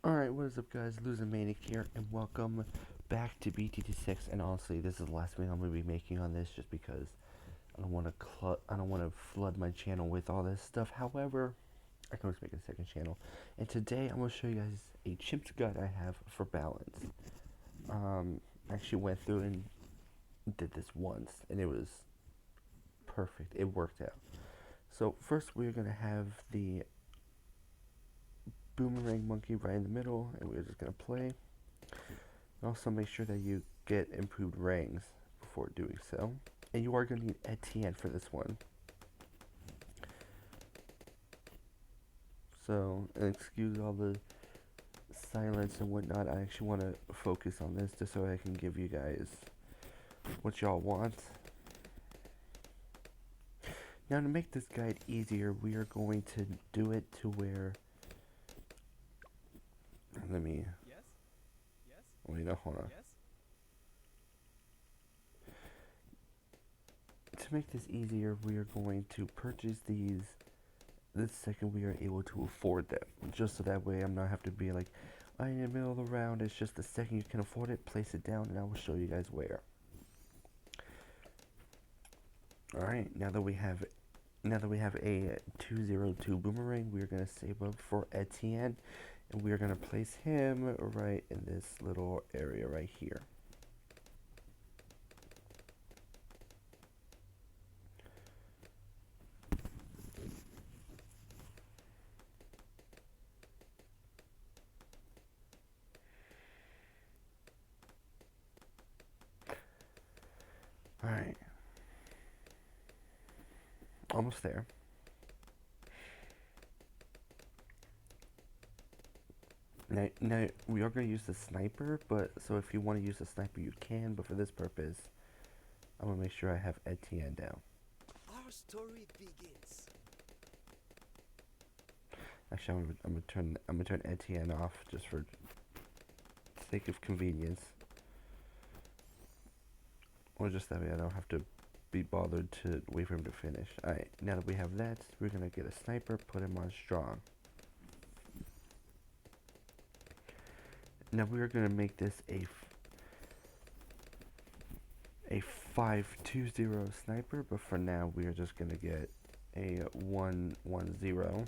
Alright, what is up guys, Losing Manic here, and welcome back to BTD6, and honestly, this is the last video I'm going to be making on this, just because I don't want to flood my channel with all this stuff. However, I can always make a second channel, and today I'm going to show you guys a Chimps guide I have for balance. I actually went through and did this once, and it was perfect, it worked out. So first we're going to have the boomerang monkey right in the middle, and we're just going to play. Also make sure that you get improved rings before doing so. And you are going to need Etienne for this one. So, excuse all the silence and whatnot. I actually want to focus on this just so I can give you guys what y'all want. Now to make this guide easier, we are going to do it to where... Let me... Yes? Yes? Wait, no, hold on. Yes? To make this easier, we are going to purchase these the second we are able to afford them. Just so that way I'm not have to be like, in the middle of the round, it's just the second you can afford it, place it down, and I will show you guys where. Alright, now that we have a 202 boomerang, we're gonna save up for Etienne, and we are gonna place him right in this little area right here. Alright. Almost there. Now we are going to use the sniper, but so if you want to use the sniper you can, but for this purpose I'm going to make sure I have Etienne down. Our story begins. Actually, I'm gonna turn Etienne off just for sake of convenience, or just that way I don't have to be bothered to wait for him to finish. Alright, now that we have that, we're gonna get a sniper, put him on strong. Now we are gonna make this a 520 sniper, but for now we are just gonna get a 110.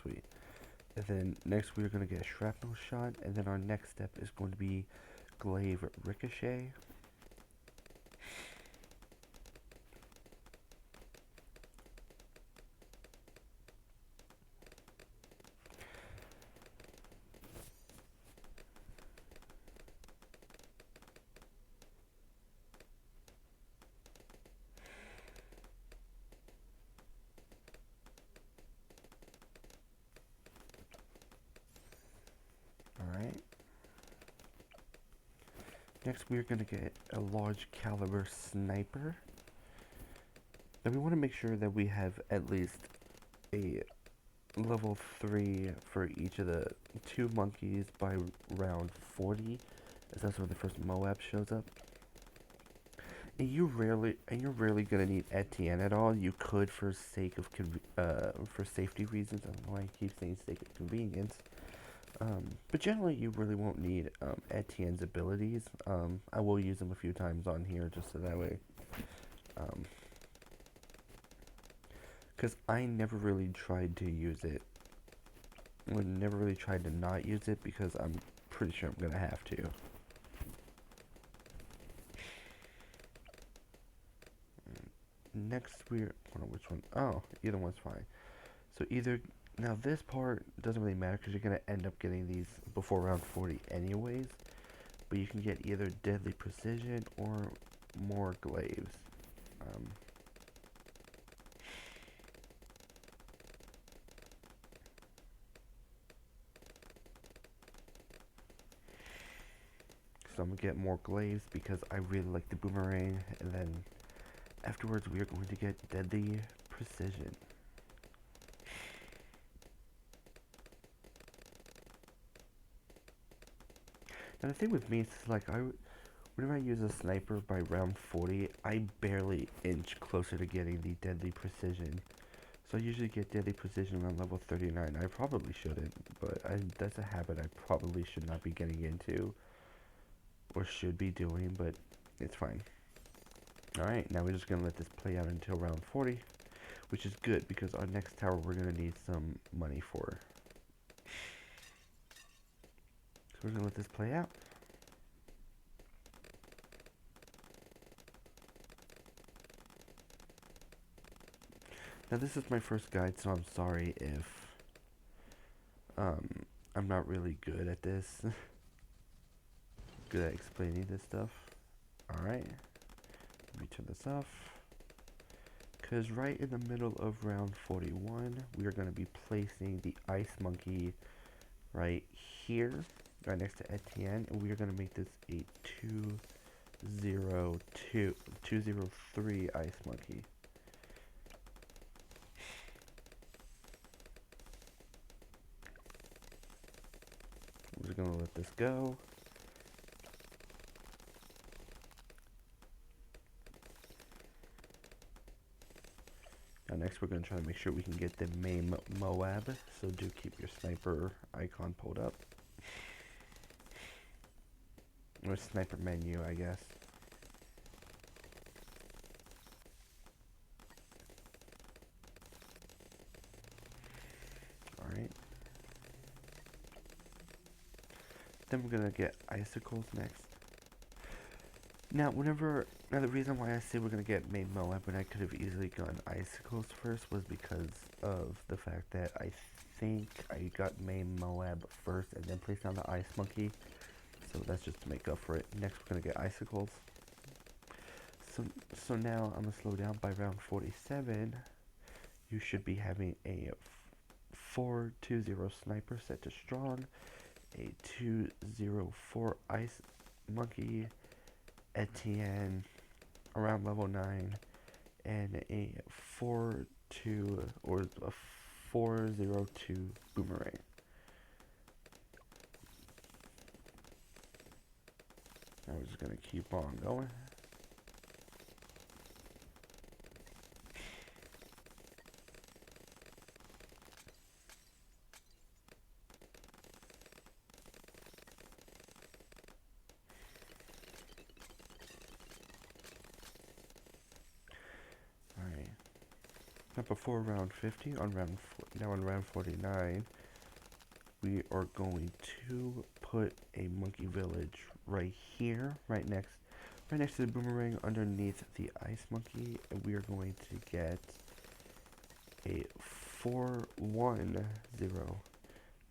Sweet. And then next we're going to get a shrapnel shot, and then our next step is going to be glaive ricochet. Alright. Next we're going to get a large caliber sniper. Now we want to make sure that we have at least a level 3 for each of the 2 monkeys by round 40, as that's where the first Moab shows up. And you're rarely gonna need Etienne at all. You could for sake of for safety reasons. I don't know why I keep saying sake of convenience. But generally, you really won't need Etienne's abilities. I will use them a few times on here just so that way. Because I never really tried to use it. I never really tried to not use it because I'm pretty sure I'm gonna have to. Next, hold on, which one? Oh, either one's fine. So either, now this part doesn't really matter because you're going to end up getting these before round 40 anyways. But you can get either deadly precision or more glaives. So I'm going to get more glaives because I really like the boomerang. And then afterwards we are going to get deadly precision. And the thing with me is like whenever I use a sniper by round 40, I barely inch closer to getting the deadly precision. So I usually get deadly precision around level 39. I probably shouldn't, but that's a habit I probably should not be getting into, or should be doing, but it's fine. Alright, now we're just going to let this play out until round 40, which is good because our next tower we're going to need some money for. So we're going to let this play out. Now this is my first guide, so I'm sorry if I'm not really good at this. Good at explaining this stuff. Alright. Let me turn this off. Because right in the middle of round 41, we are going to be placing the ice monkey right here, right next to Etienne, and we are going to make this a 203 ice monkey. We're just going to let this go. Now next we're going to try to make sure we can get the main Moab, so do keep your sniper icon pulled up. Or sniper menu, I guess. Alright. Then we're going to get icicles next. Now the reason why I say we're going to get main Moab when I could have easily gotten icicles first was because of the fact that I think I got main Moab first and then placed down the ice monkey. So that's just to make up for it. Next we're going to get icicles. So now I'm going to slow down. By round 47, you should be having a 420 sniper set to strong, a 204 ice monkey, Etienne around level 9, and a 402 boomerang. Now we're just gonna keep on going. Alright. Now before round 50, on round 49, we are going to put a monkey village right here, right next to the boomerang, underneath the ice monkey, and we are going to get a 410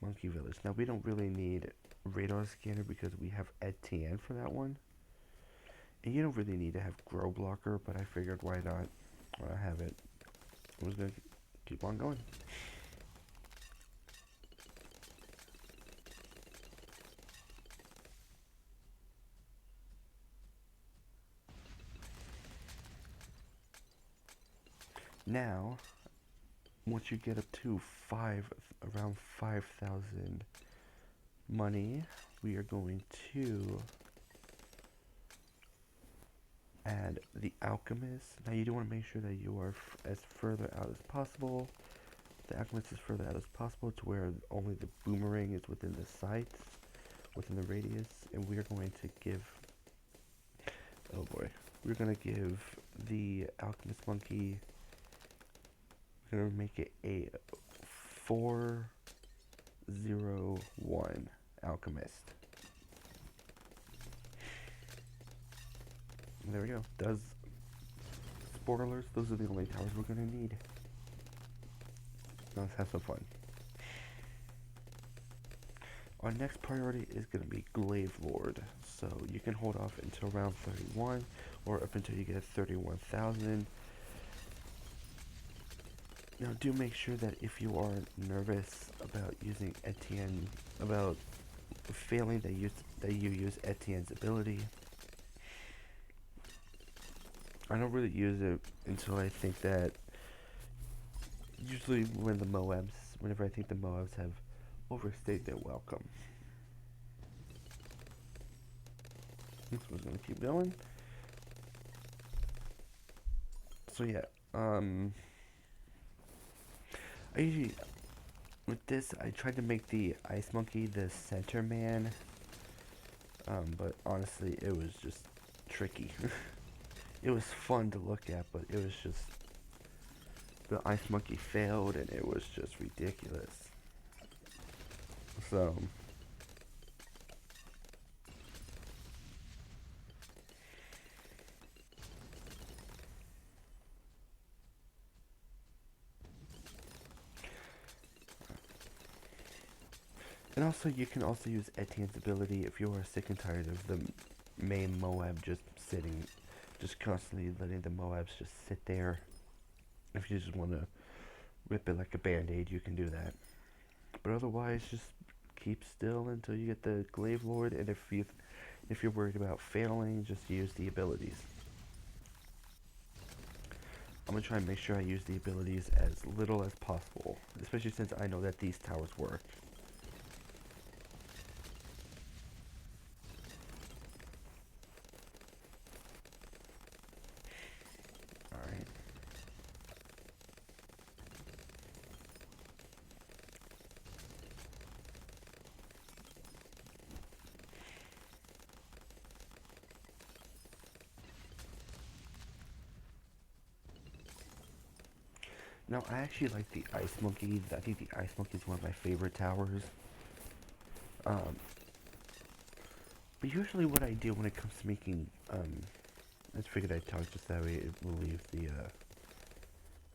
monkey village. Now we don't really need radar scanner because we have Etienne for that one, and you don't really need to have grow blocker, but I figured why not. I have it. I'm just gonna keep on going. Now, once you get up to around 5,000 money, we are going to add the alchemist. Now you do want to make sure that you are as further out as possible. The alchemist is further out as possible to where only the boomerang is within the sights, within the radius, and we are going to give, oh boy, we're going to give the alchemist monkey, we're going to make it a 401 alchemist. And there we go. Spoilers, those are the only towers we're going to need. Now let's have some fun. Our next priority is going to be Glaive Lord. So you can hold off until round 31 or up until you get 31,000. Now do make sure that if you are nervous about using Etienne, about failing that you use Etienne's ability. I don't really use it until I think that, usually whenever I think the Moabs have overstayed their welcome. This was gonna keep going. So yeah, I usually with this I tried to make the ice monkey the center man, but honestly it was just tricky. It was fun to look at, but it was just the ice monkey failed and it was just ridiculous. So and also you can also use Etienne's ability if you are sick and tired of the main Moab just sitting, just constantly letting the Moabs just sit there. If you just want to rip it like a band-aid, you can do that. But otherwise, just keep still until you get the Glaive Lord, and if you're worried about failing, just use the abilities. I'm gonna try and make sure I use the abilities as little as possible, especially since I know that these towers work. Alright. Now, I actually like the Ice Monkey. I think the Ice Monkey is one of my favorite towers. Um, but usually what I do when it comes to making, I just figured I'd talk just that way it will leave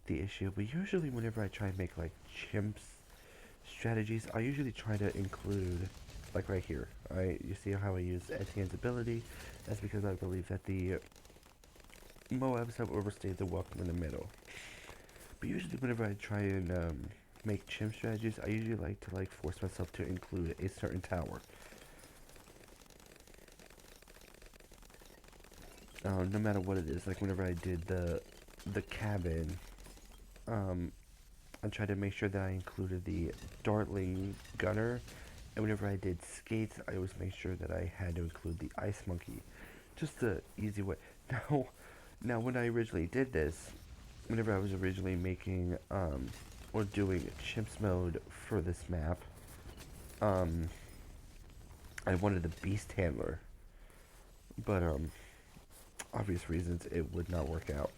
the issue. But usually whenever I try and make like chimps strategies, I usually try to include, like right here, you see how I use Etienne's ability? That's because I believe that the Moabs have overstayed the welcome in the middle. But usually whenever I try and make chimp strategies, I usually like to force myself to include a certain tower. No matter what it is, like whenever I did the cabin, I tried to make sure that I included the Dartling Gunner, and whenever I did skates, I always made sure that I had to include the Ice Monkey. Just the easy way. Now when I originally did this, whenever I was originally making, or doing Chimps mode for this map, I wanted the Beast Handler, but, obvious reasons, it would not work out.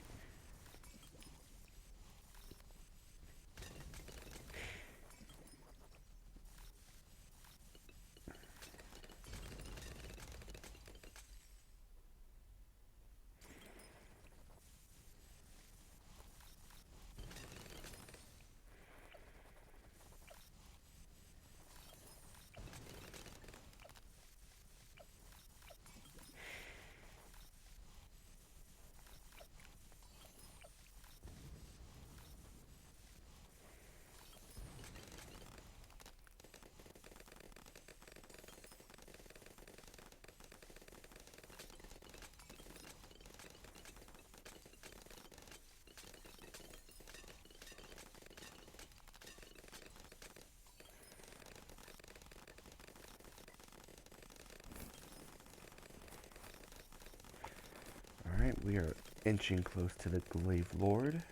Alright, we are inching close to the Glaive Lord.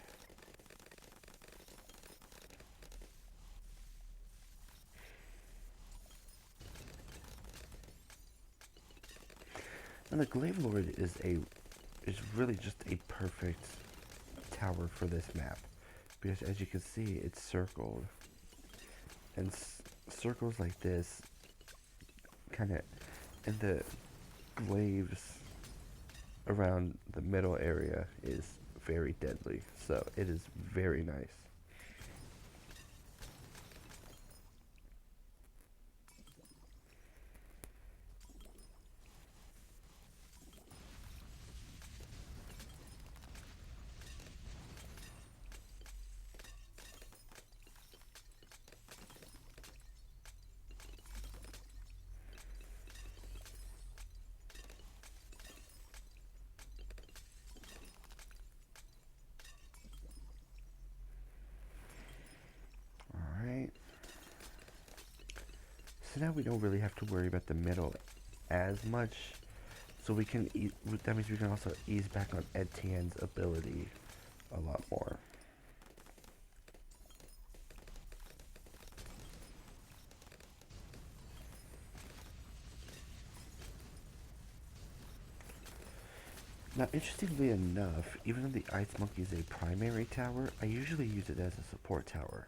And the Glaive Lord is really just a perfect tower for this map. Because as you can see, it's circled. And circles like this, kind of, and the glaives around the middle area is very deadly. So it is very nice. Alright. So now we don't really have to worry about the middle as much. So we can that means we can also ease back on Etienne's ability a lot more. Now, interestingly enough, even though the Ice Monkey is a primary tower, I usually use it as a support tower.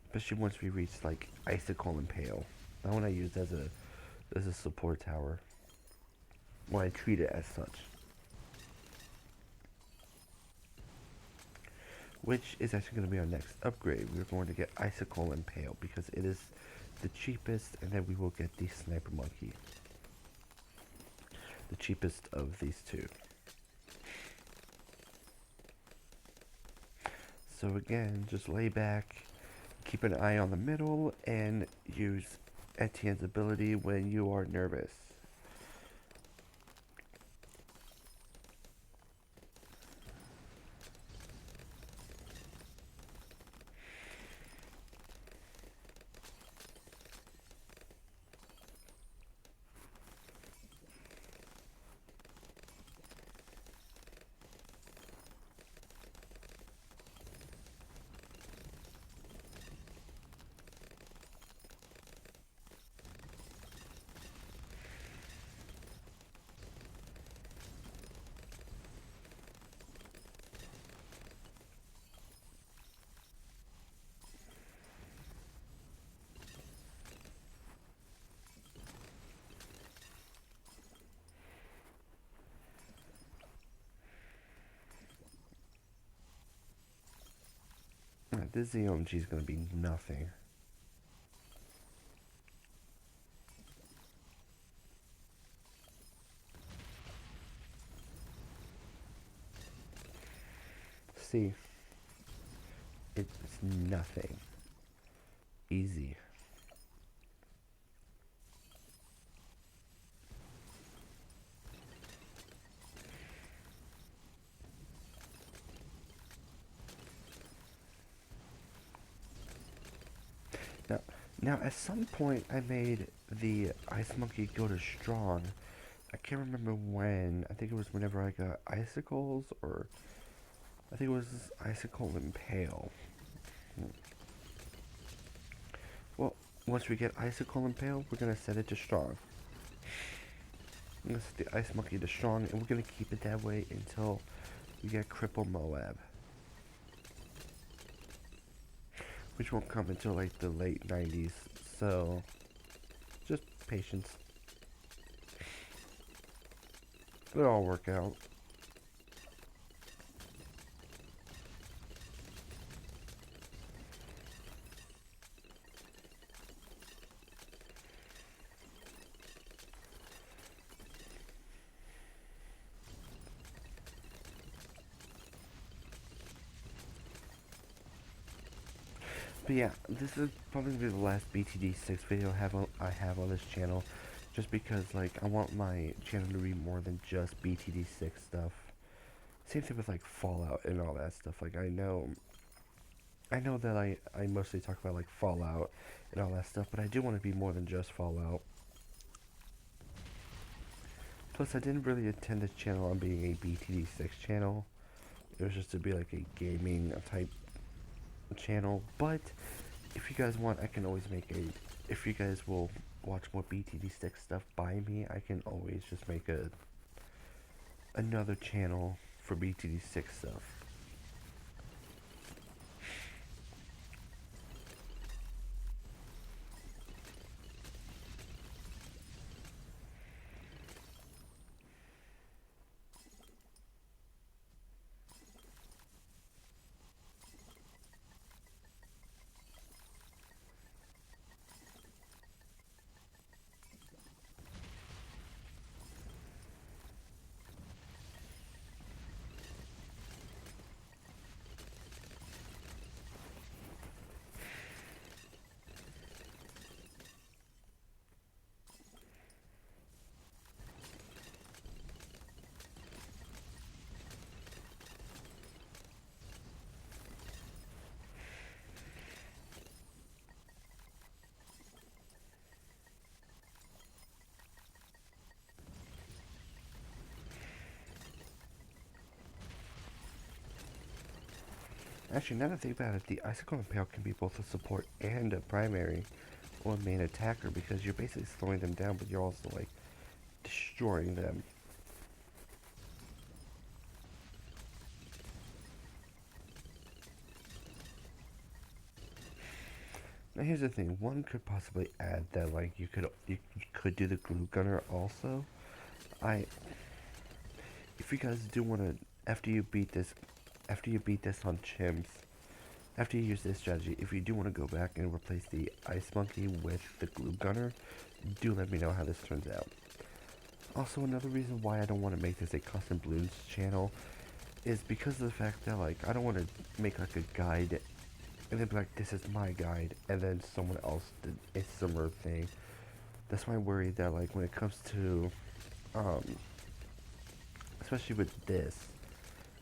Especially once we reach like Icicle and Pale. That one I use as a support tower. Well, I treat it as such. Which is actually going to be our next upgrade. We're going to get Icicle and Pale because it is the cheapest, and then we will get the Sniper Monkey. The cheapest of these two. So again, just lay back, keep an eye on the middle, and use Etienne's ability when you are nervous. This ZOMG is going to be nothing. See, it's nothing. Easy. Now, now, at some point, I made the Ice Monkey go to strong. I can't remember when. I think it was whenever I got Icicles, or I think it was Icicle and Pale. Well, once we get Icicle and Pale, we're going to set it to strong. I'm going to set the Ice Monkey to strong, and we're going to keep it that way until we get Cripple Moab. Which won't come until like the late 90s, so just patience. It'll all work out. But yeah, this is probably gonna be the last BTD6 video I have on this channel, just because like I want my channel to be more than just BTD6 stuff. Same thing with like Fallout and all that stuff. Like I know that I mostly talk about like Fallout and all that stuff, but I do want to be more than just Fallout. Plus, I didn't really intend this channel on being a BTD6 channel. It was just to be like a gaming type channel, but if you guys want, I can always make if you guys will watch more BTD6 stuff by me, I can always just make another channel for BTD6 stuff. Actually, now that I think about it, the Icicle Impale can be both a support and a primary or main attacker because you're basically slowing them down, but you're also like destroying them. Now here's the thing: one could possibly add that like you could do the glue gunner also. I if you guys do want to after you beat this on Chimps, after you use this strategy, if you do want to go back and replace the Ice Monkey with the Glue Gunner, do let me know how this turns out. Also, another reason why I don't want to make this a custom balloons channel is because of the fact that like I don't want to make like a guide and then be like, this is my guide, and then someone else did a similar thing. That's why I'm worried that like when it comes to, um, especially with this,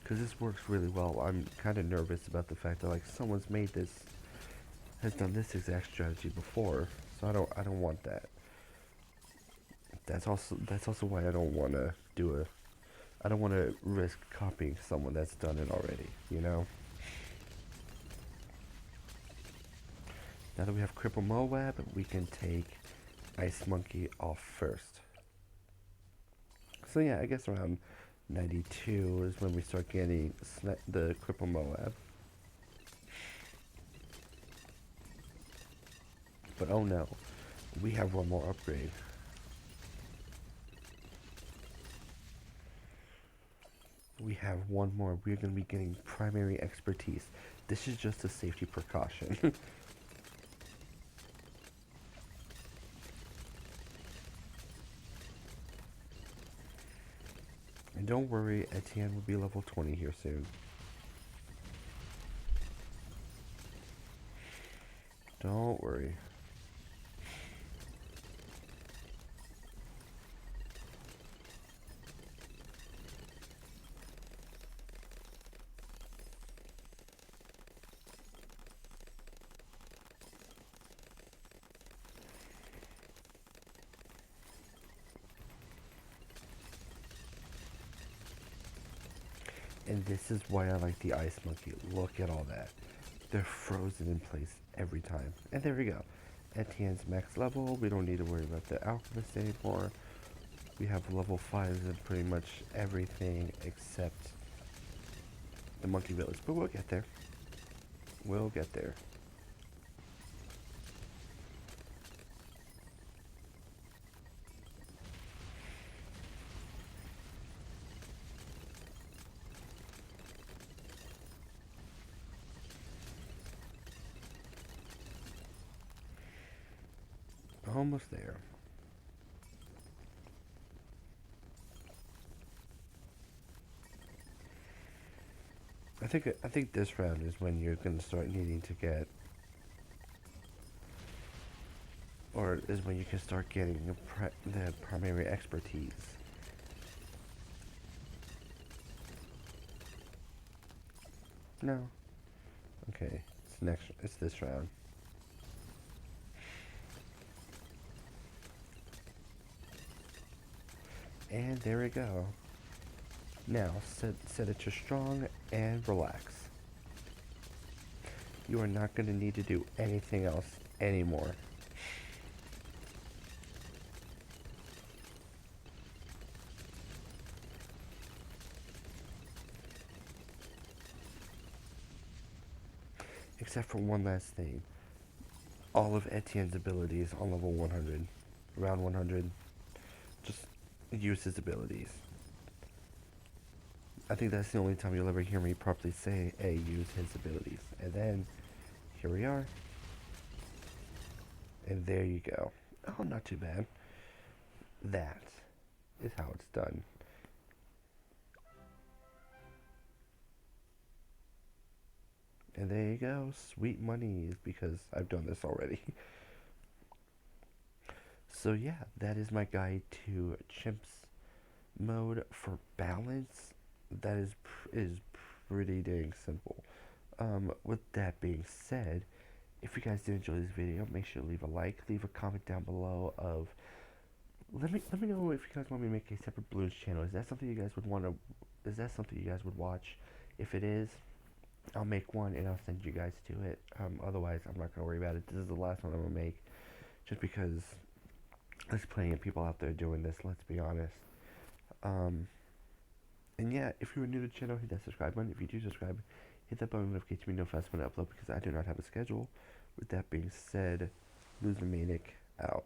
because this works really well, I'm kind of nervous about the fact that like someone's made this, has done this exact strategy before, so I don't want that. That's also why I don't want to I don't want to risk copying someone that's done it already, you know? Now that we have Cripple Moab, we can take Ice Monkey off first. So yeah, I guess around 92 is when we start getting the Cripple Moab. But oh no, we have one more upgrade. We have one more. We're going to be getting primary expertise. This is just a safety precaution. And don't worry, Etienne will be level 20 here soon. Don't worry. And this is why I like the Ice Monkey. Look at all that. They're frozen in place every time. And there we go. Etienne's max level. We don't need to worry about the Alchemist anymore. We have level 5s in pretty much everything except the Monkey Village. But we'll get there. We'll get there. Almost there. I think this round is when you're gonna start needing to get, or is when you can start getting the primary expertise. No. Okay. It's this round. And there we go. Now set it to strong and relax. You are not going to need to do anything else anymore. Except for one last thing. All of Etienne's abilities on level 100. Around 100. Just use his abilities. I think that's the only time you'll ever hear me properly say, hey, use his abilities. And then, here we are. And there you go. Oh, not too bad. That is how it's done. And there you go. Sweet monies, because I've done this already. So yeah, that is my guide to Chimps mode for balance. That is pretty dang simple. With that being said, if you guys did enjoy this video, make sure to leave a like, leave a comment down below of let me know if you guys want me to make a separate balloons channel. Is that something you guys would want to? Is that something you guys would watch? If it is, I'll make one and I'll send you guys to it. Otherwise, I'm not gonna worry about it. This is the last one I'm gonna make, just because there's plenty of people out there doing this. Let's be honest. Um, and yeah, if you're new to the channel, hit that subscribe button. If you do subscribe, hit that button notification to be notified when I upload, because I do not have a schedule. With that being said, Loser Manic out.